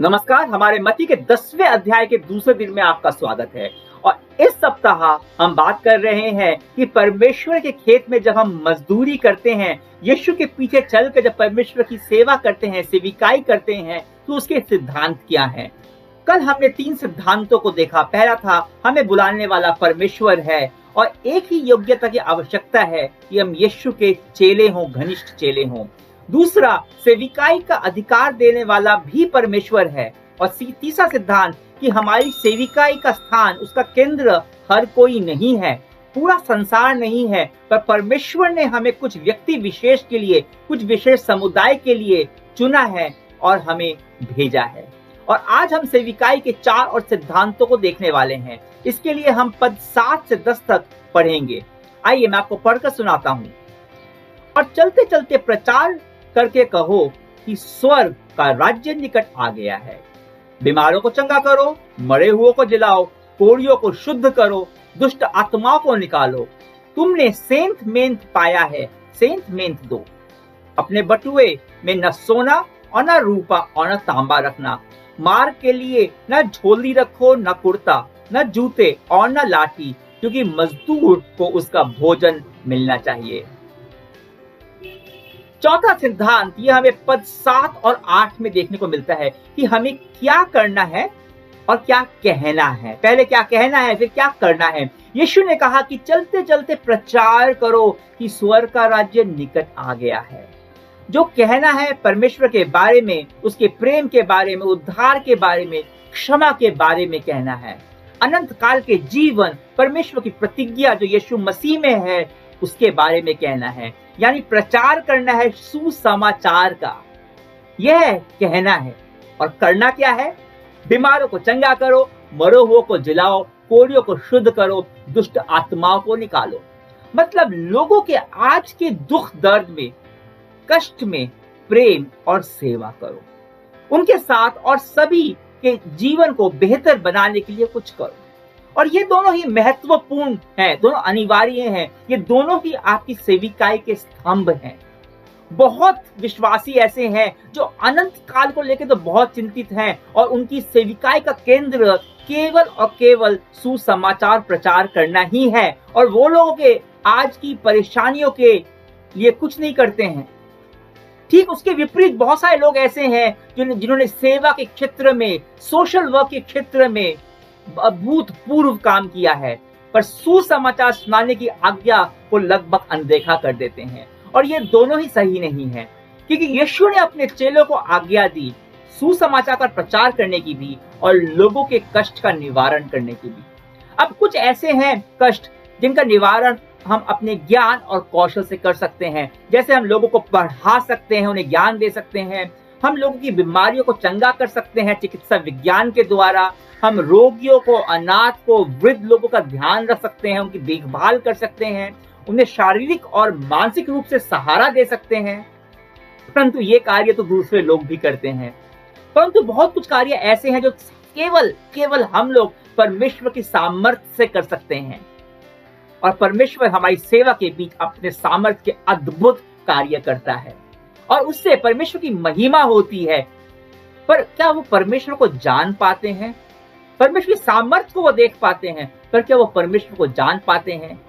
नमस्कार। हमारे मत्ती के 10वें अध्याय के दूसरे दिन में आपका स्वागत है। और इस सप्ताह हम बात कर रहे हैं कि परमेश्वर के खेत में जब हम मजदूरी करते हैं, यीशु के पीछे चलकर जब परमेश्वर की सेवा करते हैं, सेविकाई करते हैं, तो उसके सिद्धांत क्या हैं। कल हमने 3 सिद्धांतों को देखा। पहला था, हमें बुलाने वाला परमेश्वर है और एक ही योग्यता की आवश्यकता है कि हम यीशु के चेले हों, घनिष्ठ चेले हों। दूसरा, सेविकाई का अधिकार देने वाला भी परमेश्वर है। और तीसरा सिद्धांत कि हमारी सेविकाई का स्थान, उसका केंद्र हर कोई नहीं है, पूरा संसार नहीं है, पर परमेश्वर ने हमें कुछ व्यक्ति विशेष के लिए, कुछ विशेष समुदाय के लिए चुना है और हमें भेजा है। और आज हम सेविकाई के 4 और सिद्धांतों को देखने वाले हैं। इसके लिए हम पद 7 से 10 तक पढ़ेंगे। आइए मैं आपको पढ़कर सुनाता हूं। और चलते चलते प्रचार करके कहो कि स्वर्ग का राज्य निकट आ गया है। बीमारों को चंगा करो, मरे हुओं को जिलाओ, कोढ़ियों को शुद्ध करो, दुष्ट आत्माओं को निकालो। तुमने सेंत मेंत पाया है, सेंत मेंत दो। अपने बटुए में न सोना और न रूपा और न तांबा रखना। मार्ग के लिए न झोली रखो, न कुर्ता, न जूते और न लाठी, क्योंकि मजदूर को उसका भोजन मिलना चाहिए। चौथा सिद्धांत यह हमें पद 7 और 8 में देखने को मिलता है कि हमें क्या करना है और क्या कहना है। पहले क्या कहना है, फिर क्या करना है। यीशु ने कहा कि चलते चलते प्रचार करो कि स्वर्ग का राज्य निकट आ गया है। जो कहना है परमेश्वर के बारे में, उसके प्रेम के बारे में, उद्धार के बारे में, क्षमा के बारे में कहना है। अनंत काल के जीवन, परमेश्वर की प्रतिज्ञा जो यीशु मसीह में है, उसके बारे में कहना है। यानी प्रचार करना है सुसमाचार का, यह कहना है। और करना क्या है? बीमारों को चंगा करो, मरे हुओं को जिलाओ, कोढ़ियों को शुद्ध करो, दुष्ट आत्माओं को निकालो। मतलब लोगों के आज के दुख दर्द में, कष्ट में प्रेम और सेवा करो। उनके साथ और सभी के जीवन को बेहतर बनाने के लिए कुछ करो। और ये दोनों ही महत्वपूर्ण हैं, दोनों अनिवार्य हैं। ये दोनों ही आपकी सेविकाई के स्तंभ हैं। बहुत विश्वासी ऐसे हैं जो अनंत काल को लेकर तो बहुत चिंतित हैं और उनकी सेविकाई का केंद्र केवल और केवल सुसमाचार प्रचार करना ही है। और वो लोगों के आज की परेशानियों के लिए कुछ नहीं करते हैं। ठीक उसके विपरीत बहुत सारे लोग ऐसे हैं जिन्होंने सेवा के क्षेत्र में, सोशल वर्क के क्षेत्र में अभूतपूर्व काम किया है, पर सुसमाचार सुनाने की आज्ञा को लगभग अनदेखा कर देते हैं। और ये दोनों ही सही नहीं है, क्योंकि यीशु ने अपने चेलों को आज्ञा दी सुसमाचार का प्रचार करने की भी और लोगों के कष्ट का निवारण करने की भी। अब कुछ ऐसे हैं कष्ट जिनका निवारण हम अपने ज्ञान और कौशल से कर सकते हैं। जैसे हम लोगों को पढ़ा सकते हैं, उन्हें ज्ञान दे सकते हैं। हम लोगों की बीमारियों को चंगा कर सकते हैं चिकित्सा विज्ञान के द्वारा। हम रोगियों को, अनाथ को, वृद्ध लोगों का ध्यान रख सकते हैं, उनकी देखभाल कर सकते हैं, उन्हें शारीरिक और मानसिक रूप से सहारा दे सकते हैं। परंतु ये कार्य तो दूसरे लोग भी करते हैं। परंतु बहुत कुछ कार्य ऐसे हैं जो केवल हम लोग परमेश्वर की सामर्थ्य से कर सकते हैं। और परमेश्वर हमारी सेवा के बीच अपने सामर्थ्य के अद्भुत कार्य करता है और उससे परमेश्वर की महिमा होती है। पर क्या वो परमेश्वर को जान पाते हैं? परमेश्वर की सामर्थ्य को वो देख पाते हैं, पर क्या वो परमेश्वर को जान पाते हैं?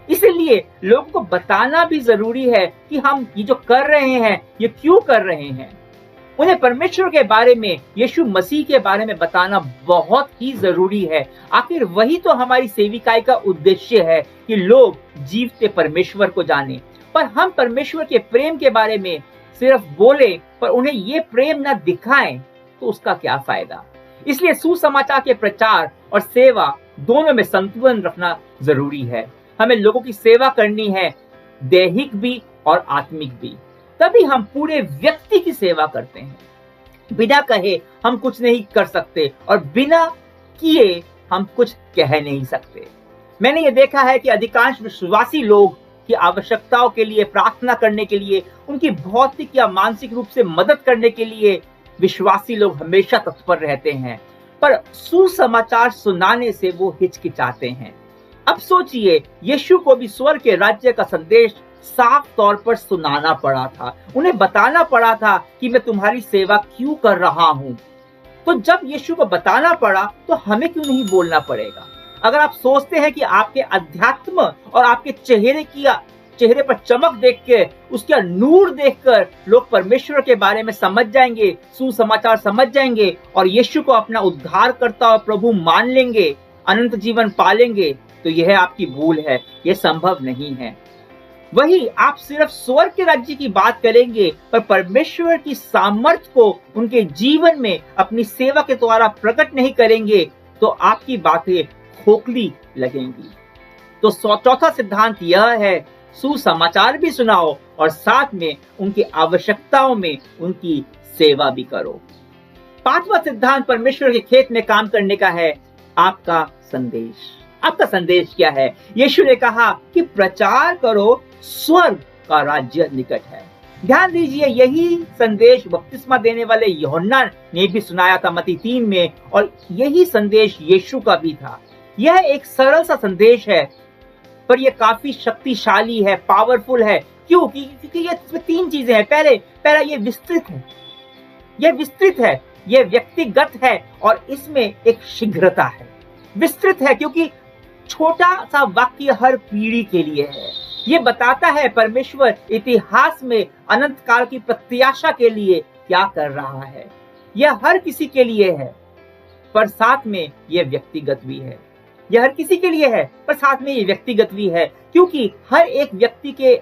इसलिए लोगों को बताना भी जरूरी है कि हम ये जो कर रहे हैं, ये क्यों कर रहे हैं। उन्हें परमेश्वर के बारे में, यीशु मसीह के बारे में बताना बहुत ही जरूरी है। आखिर वही तो हमारी सेविकाई का उद्देश्य है कि लोग जीवते परमेश्वर को जाने। पर हम परमेश्वर के प्रेम के बारे में सिर्फ बोले पर उन्हें ये प्रेम न दिखाएं तो उसका क्या फायदा। इसलिए सुसमाचार के प्रचार और सेवा दोनों में संतुलन रखना जरूरी है। हमें लोगों की सेवा करनी है, दैहिक भी और आत्मिक भी। तभी हम पूरे व्यक्ति की सेवा करते हैं। बिना कहे हम कुछ नहीं कर सकते और बिना किए हम कुछ कह नहीं सकते। मैंने ये देखा है कि अधिकांश विश्वासी लोग की आवश्यकताओं के लिए, प्रार्थना करने के लिए, उनकी भौतिक या मानसिक रूप से मदद करने के लिए विश्वासी लोग हमेशा तत्पर रहते हैं, पर सुसमाचार सुनाने से वो हिचकिचाते हैं। अब सोचिए, यीशु को भी स्वर्ग के राज्य का संदेश साफ तौर पर सुनाना पड़ा था। उन्हें बताना पड़ा था कि मैं तुम्हारी सेवा क्यों कर रहा हूँ। तो जब यीशु को बताना पड़ा तो हमें क्यों नहीं बोलना पड़ेगा? अगर आप सोचते हैं कि आपके अध्यात्म और आपके चेहरे पर चमक देख के, उसका नूर देखकर लोग परमेश्वर के बारे में समझ जाएंगे, सुसमाचार समझ जाएंगे और यीशु को अपना उद्धारकर्ता और प्रभु मान लेंगे, अनंत जीवन पालेंगे, तो यह आपकी भूल है, यह संभव नहीं है। वही आप सिर्फ स्वर्ग के राज्य की बात करेंगे पर परमेश्वर की सामर्थ्य को उनके जीवन में अपनी सेवा के द्वारा प्रकट नहीं करेंगे तो आपकी बातें खोखली लगेंगी। तो चौथा सिद्धांत यह है, सुसमाचार भी सुनाओ और साथ में उनकी आवश्यकताओं में उनकी सेवा भी करो। पांचवा सिद्धांत परमेश्वर के खेत में काम करने का है, आपका संदेश। आपका संदेश क्या है? यीशु ने कहा कि प्रचार करो, स्वर्ग का राज्य निकट है। ध्यान दीजिए, यही संदेश बपतिस्मा देने वाले यूहन्ना ने भी सुनाया था मत्ती 3 में, और यही संदेश यीशु का भी था। यह एक सरल सा संदेश है पर यह काफी शक्तिशाली है, पावरफुल है। क्यों? क्योंकि ये 3 चीजें हैं। पहला ये विस्तृत है, यह व्यक्तिगत है और इसमें एक शीघ्रता है। विस्तृत है क्योंकि छोटा सा वाक्य हर पीढ़ी के लिए है। ये बताता है परमेश्वर इतिहास में अनंत काल की प्रत्याशा के लिए क्या कर रहा है। यह हर किसी के लिए है पर साथ में यह व्यक्तिगत भी है। यह हर किसी के लिए है पर साथ में ये व्यक्तिगत भी है, क्योंकि हर एक व्यक्ति के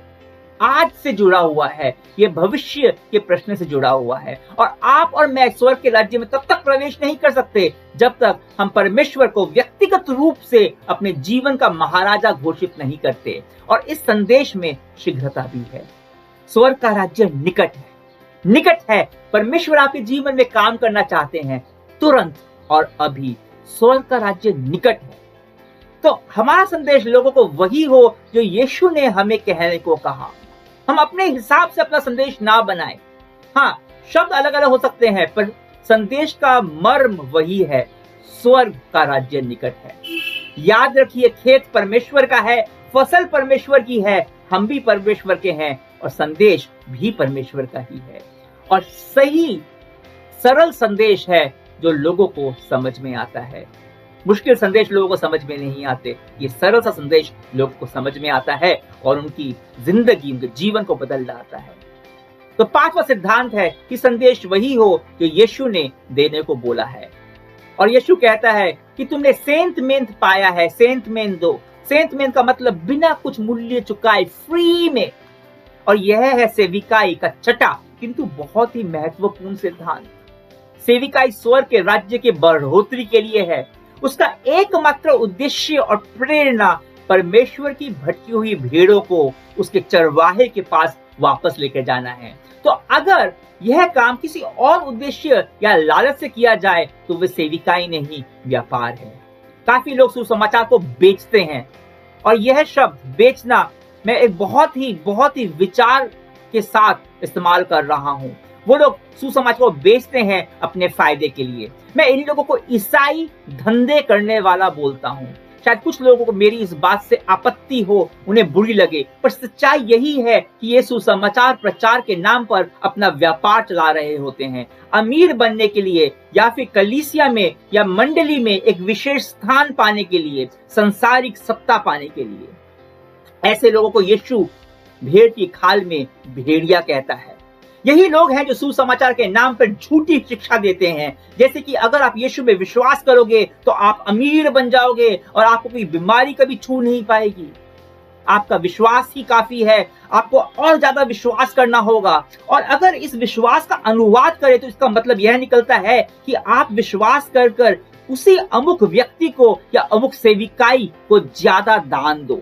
आज से जुड़ा हुआ है, ये भविष्य के प्रश्न से जुड़ा हुआ है। और आप और मैं स्वर्ग के राज्य में तब तक प्रवेश नहीं कर सकते जब तक हम परमेश्वर को व्यक्तिगत रूप से अपने जीवन का महाराजा घोषित नहीं करते। और इस संदेश में शीघ्रता भी है। स्वर्ग का राज्य निकट है। परमेश्वर आपके जीवन में काम करना चाहते हैं तुरंत और अभी। स्वर्ग का राज्य निकट है। तो हमारा संदेश लोगों को वही हो जो यीशु ने हमें कहने को कहा। हम अपने हिसाब से अपना संदेश ना बनाएं। हाँ, शब्द अलग अलग हो सकते हैं पर संदेश का मर्म वही है, स्वर्ग का राज्य निकट है। याद रखिए, खेत परमेश्वर का है, फसल परमेश्वर की है, हम भी परमेश्वर के हैं और संदेश भी परमेश्वर का ही है। और सही सरल संदेश है जो लोगों को समझ में आता है। मुश्किल संदेश लोगों को समझ में नहीं आते। ये सरल सा संदेश लोगों को समझ में आता है और उनकी जिंदगी, उनके जीवन को बदल डालता है। तो पांचवा सिद्धांत है कि संदेश वही हो जो यीशु ने देने को बोला है। और यीशु कहता है कि तुमने सेंट मेंट पाया है, सेंट मेंट दो। सेंट मेंट का मतलब बिना कुछ मूल्य चुकाए, फ्री में। और यह है सेविकाई का छठा किंतु बहुत ही महत्वपूर्ण सिद्धांत। सेविकाई स्वर्ग के राज्य के बढ़ोतरी के लिए है। उसका एकमात्र उद्देश्य और प्रेरणा परमेश्वर की भटकी हुई भेड़ों को उसके चरवाहे के पास वापस लेकर जाना है। तो अगर यह काम किसी और उद्देश्य या लालच से किया जाए तो वह सेविकाई नहीं, व्यापार है। काफी लोग सुसमाचार को बेचते हैं और यह शब्द बेचना मैं एक बहुत ही विचार के साथ इस्तेमाल कर रहा हूं। वो लोग सुसमाचार को बेचते हैं अपने फायदे के लिए। मैं इन लोगों को ईसाई धंधे करने वाला बोलता हूँ। शायद कुछ लोगों को मेरी इस बात से आपत्ति हो, उन्हें बुरी लगे, पर सच्चाई यही है कि ये सुसमाचार प्रचार के नाम पर अपना व्यापार चला रहे होते हैं, अमीर बनने के लिए या फिर कलीसिया में या मंडली में एक विशेष स्थान पाने के लिए, सांसारिक सत्ता पाने के लिए। ऐसे लोगों को यीशु भेड़ की खाल में भेड़िया कहता है। यही लोग हैं जो सुसमाचार के नाम पर झूठी शिक्षा देते हैं, जैसे कि अगर आप यीशु में विश्वास करोगे तो आप अमीर बन जाओगे और आपको कोई बीमारी कभी छू नहीं पाएगी। आपका विश्वास ही काफी है, आपको और ज्यादा विश्वास करना होगा। और अगर इस विश्वास का अनुवाद करें तो इसका मतलब यह निकलता है कि आप विश्वास कर उसी अमुक व्यक्ति को या अमुक सेविकाई को ज्यादा दान दो।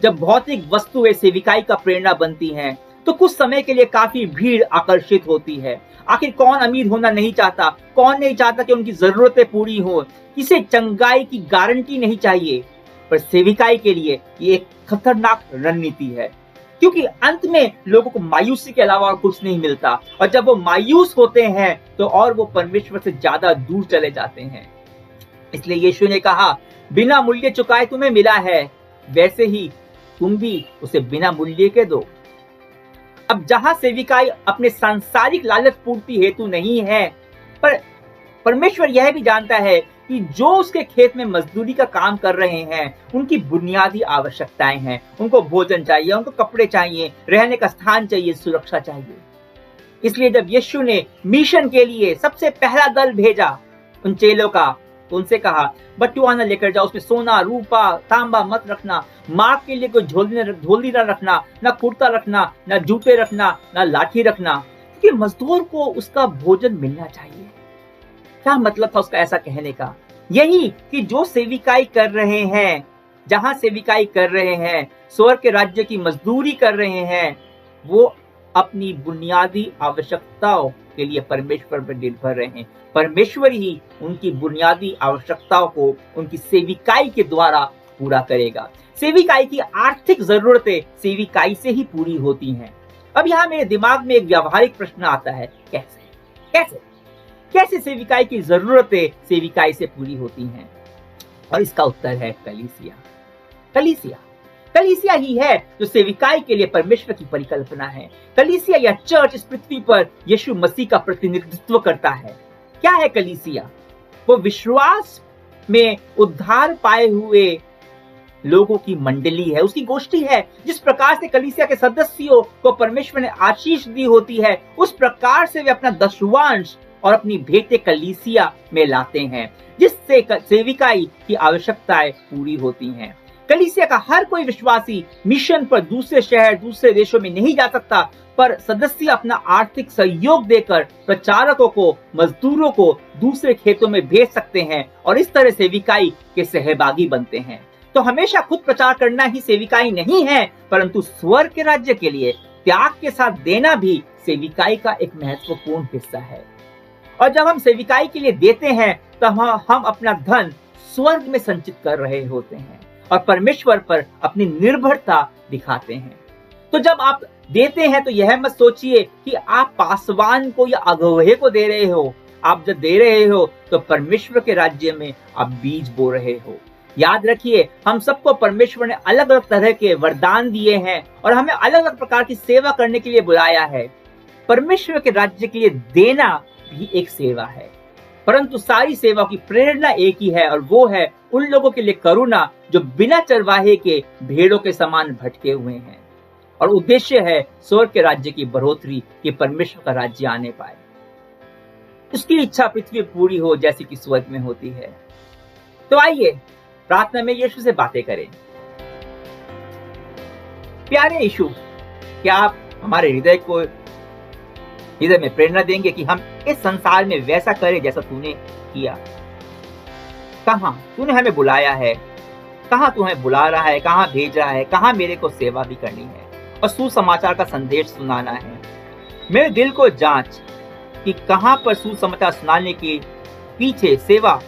जब भौतिक वस्तुएं सेविकाई का प्रेरणा बनती हैं तो कुछ समय के लिए काफी भीड़ आकर्षित होती है। आखिर कौन अमीर होना नहीं चाहता? कौन नहीं चाहता कि उनकी जरूरतें पूरी हो? किसे चंगाई की गारंटी नहीं चाहिए? पर सेविकाई के लिए ये एक खतरनाक रणनीति है, क्योंकि अंत में लोगों को मायूसी के अलावा और कुछ नहीं मिलता। और जब वो मायूस होते हैं तो और वो परमेश्वर से ज्यादा दूर चले जाते हैं। इसलिए यीशु ने कहा, बिना मूल्य चुकाए तुम्हें मिला है, वैसे ही तुम भी उसे बिना मूल्य के दो। अब जहां सेविकाई अपने सांसारिक लालच पूर्ति हेतु नहीं है, पर परमेश्वर यह भी जानता है कि जो उसके खेत में मजदूरी का काम कर रहे हैं, उनकी बुनियादी आवश्यकताएं हैं। उनको भोजन चाहिए, उनको कपड़े चाहिए, रहने का स्थान चाहिए, सुरक्षा चाहिए। इसलिए जब यीशु ने मिशन के लिए सबसे पहला दल भेजा उन चेलों का, तो उनसे कहा बटुआ न लेकर जाओ, उसमें सोना रूपा तांबा मत रखना, मार्ग के लिए कोई झोली न रखना, न कुर्ता रखना, न जूते रखना, न लाठी रखना, क्योंकि मजदूर को उसका भोजन मिलना चाहिए। क्या मतलब था उसका ऐसा कहने का? यही कि जो सेविकाई कर रहे हैं, जहां सेविकाई कर रहे हैं, स्वर्ग के राज्य की मजदूरी कर रहे हैं, वो अपनी बुनियादी आवश्यकताओं के लिए परमेश्वर पर निर्भर रहे हैं। परमेश्वर ही उनकी बुनियादी आवश्यकताओं को उनकी सेविकाई के द्वारा पूरा करेगा। सेविकाई की आर्थिक जरूरतें सेविकाई से ही पूरी होती हैं। अब यहाँ मेरे दिमाग में एक व्यावहारिक प्रश्न आता है, कैसे सेविकाई की जरूरतें सेविकाई से पूरी होती हैं? और इसका उत्तर है कलीसिया ही है जो सेविकाई के लिए परमेश्वर की परिकल्पना है। कलीसिया या चर्च इस पृथ्वी पर यीशु मसीह का प्रतिनिधित्व करता है। क्या है कलीसिया? वो विश्वास में उद्धार पाए हुए लोगों की मंडली है, उसकी गोष्ठी है। जिस प्रकार से कलीसिया के सदस्यों को परमेश्वर ने आशीष दी होती है, उस प्रकार से वे अपना दशवांश और अपनी भेंटें कलीसिया में लाते हैं, जिससे सेविकाई की आवश्यकताएं पूरी होती हैं। कलीसिया का हर कोई विश्वासी मिशन पर दूसरे शहर, दूसरे देशों में नहीं जा सकता, पर सदस्य अपना आर्थिक सहयोग देकर प्रचारकों को, मजदूरों को दूसरे खेतों में भेज सकते हैं और इस तरह सेविकाई के सहभागी बनते हैं। तो हमेशा खुद प्रचार करना ही सेविकाई नहीं है, परंतु स्वर्ग के राज्य के लिए त्याग के साथ देना भी सेविकाई का एक महत्वपूर्ण हिस्सा है। और जब हम सेविकाई के लिए देते हैं, तब हम अपना धन स्वर्ग में संचित कर रहे होते हैं और परमेश्वर पर अपनी निर्भरता दिखाते हैं। तो जब आप देते हैं तो यह मत सोचिए कि आप पासवान को या अगुवे को दे रहे हो। आप जब दे रहे हो तो परमेश्वर के राज्य में आप बीज बो रहे हो। याद रखिए, हम सबको परमेश्वर ने अलग अलग तरह के वरदान दिए हैं और हमें अलग अलग प्रकार की सेवा करने के लिए बुलाया है। परमेश्वर के राज्य के लिए देना भी एक सेवा है, परंतु सारी सेवा की प्रेरणा एक ही है, और वो है उन लोगों के लिए करुणा जो बिना चरवाहे के भेड़ों के समान भटके हुए हैं। और उद्देश्य है स्वर्ग के राज्य की बढ़ोतरी, कि परमेश्वर का राज्य आने पाए, उसकी इच्छा पृथ्वी पूरी हो जैसी कि स्वर्ग में होती है। तो आइए प्रार्थना में यीशु से बातें करें। प्यारे यीशु, क्या आप हमारे हृदय में प्रेरणा देंगे कि हम इस संसार में वैसा करें जैसा तूने किया? कहां तूने हमें बुलाया है, कहां तू हमें बुला रहा है, कहां भेज रहा है, कहां मेरे को सेवा भी करनी है और सुसमाचार का संदेश सुनाना है। मेरे दिल को जांच कि कहां पर सुसमाचार सुनाने के पीछे, सेवा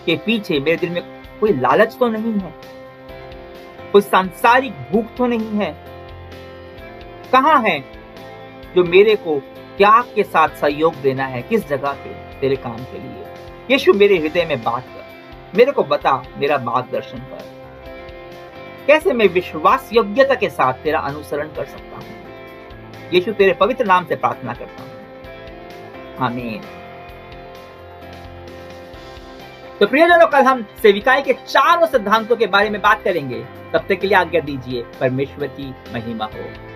के पीछे मेरे दिल में कोई लालच तो नहीं है, कोई सांसारिक भूख तो नहीं है। कहां है जो मेरे को त्याग के साथ सहयोग देना है, किस जगह पे तेरे काम के लिए? यीशु, मेरे हृदय में बात कर, मेरे को बता, मेरा मार्गदर्शन कर, कैसे मैं विश्वास योग्यता के साथ तेरा अनुसरण कर सकता हूं। यीशु, तेरे पवित्र नाम से प्रार्थना करता हूं, आमीन। तो प्रियजनों, कल हम सेविकाई के 4 सिद्धांतों के बारे में बात करेंगे। तब तक के लिए आज्ञा दीजिए। परमेश्वर की महिमा हो।